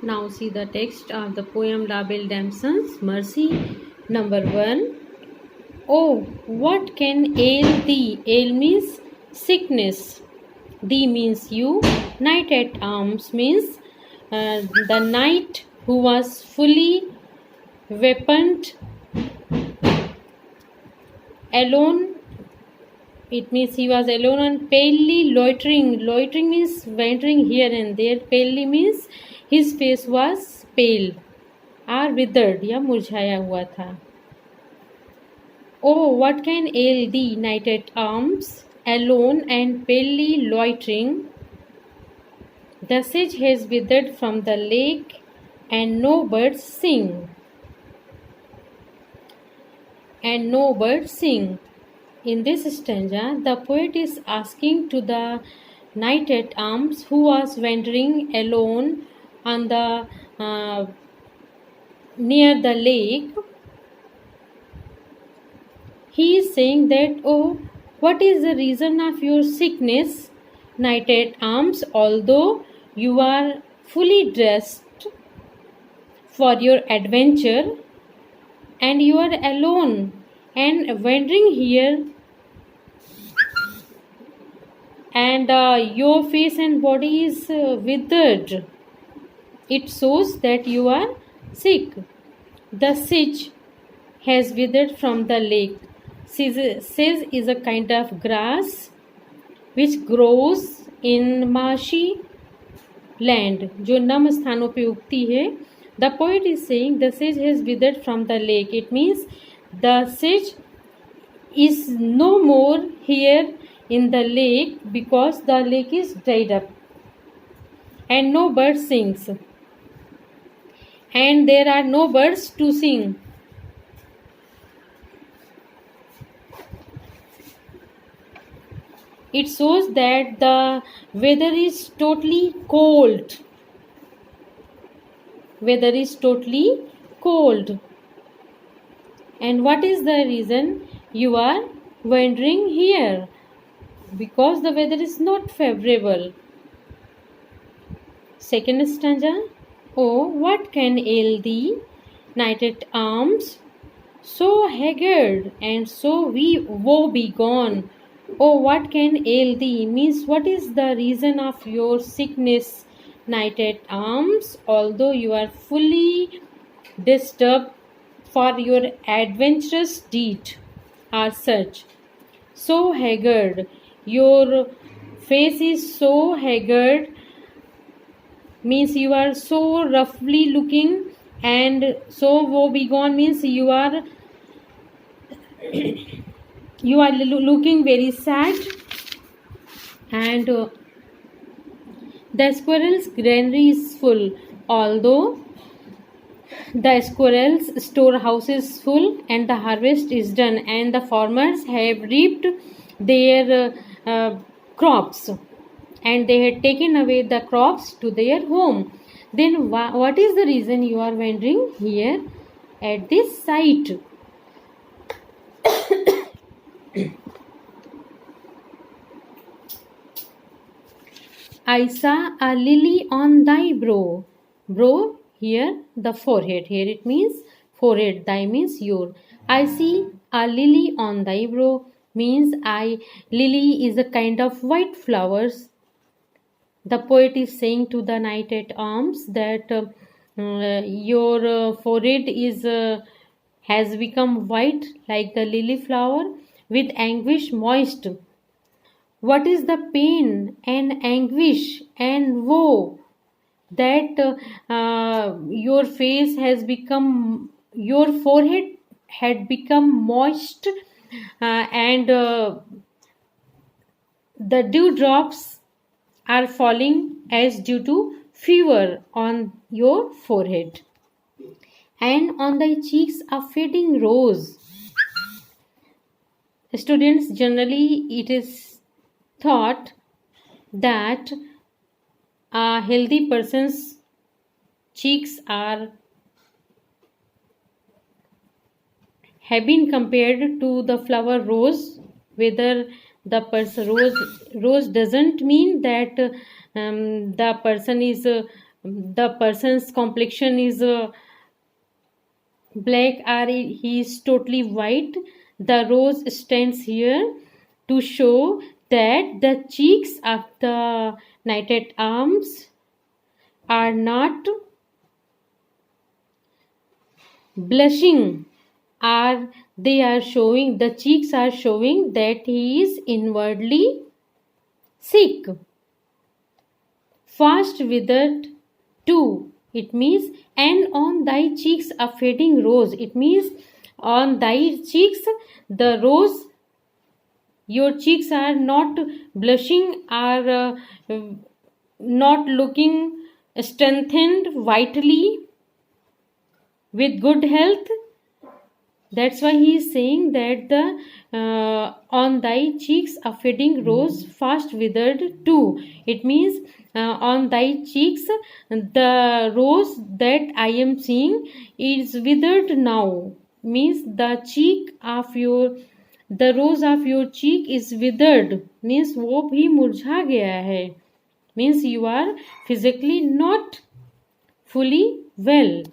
Now see the text of the poem La Belle Damson's Mercy. Number 1. Oh, what can ail thee? Ail means sickness. Thee means you. Knight at arms means the knight who was fully weaponed, alone. It means he was alone and palely loitering. Loitering means wandering here and there. Palely means his face was pale or withered या मुरझाया हुआ था. Oh, what can ail thee, knight at arms, alone and palely loitering? The sedge has withered from the lake, and no birds sing. And no birds sing. In this stanza, the poet is asking to the knight at arms who was wandering alone on the near the lake. He is saying that, oh, what is the reason of your sickness, knight at arms, although you are fully dressed for your adventure and you are alone and wandering here, and your face and body is withered. It shows that you are sick. The sedge has withered from the lake. Sedge is a kind of grass which grows in marshy land, जो नम स्थानों पे उगती है. The poet is saying the sedge has withered from the lake. It means the sedge is no more here in the lake because the lake is dried up and no bird sings, and there are no birds to sing. It shows that the weather is totally cold. Weather is totally cold. And what is the reason you are wandering here? Because the weather is not favorable. Second stanza. Oh, what can ail thee, knight at arms, so haggard and so woe begone? Oh, what can ail thee means what is the reason of your sickness, knight at arms, although you are fully disturbed for your adventurous deed or such. So haggard, your face is so haggard means you are so roughly looking, and so woe begone means you are looking very sad, and the squirrel's granary is full, although the squirrel's storehouse is full and the harvest is done and the farmers have reaped their crops and they had taken away the crops to their home. Then what is the reason you are wandering here at this site? I saw a lily on thy brow. Brow, here the forehead. Here it means forehead. Thy means your. I see a lily on thy brow means lily is a kind of white flowers. The poet is saying to the knight at arms that your forehead is has become white like the lily flower with anguish moist. What is the pain and anguish and woe that your face has become, your forehead had become moist, and the dewdrops are falling as due to fever on your forehead, and on thy cheeks a fading rose. Students, generally it is thought that a healthy person's cheeks have been compared to the flower rose. Whether the person rose doesn't mean that the person is the person's complexion is black or he is totally white. The rose stands here to show that the cheeks of the knight at arms are not blushing, or they are showing, the cheeks are showing that he is inwardly sick. Fast withered too, it means, and on thy cheeks a fading rose, it means on thy cheeks the rose, your cheeks are not blushing, are not looking strengthened vitally with good health. That's why he is saying that the on thy cheeks a fading rose fast withered too. It means on thy cheeks the rose that I am seeing is withered now. Means the cheek of your, the rose of your cheek is withered. Means वो भी मुरझा गया है. Means you are physically not fully well.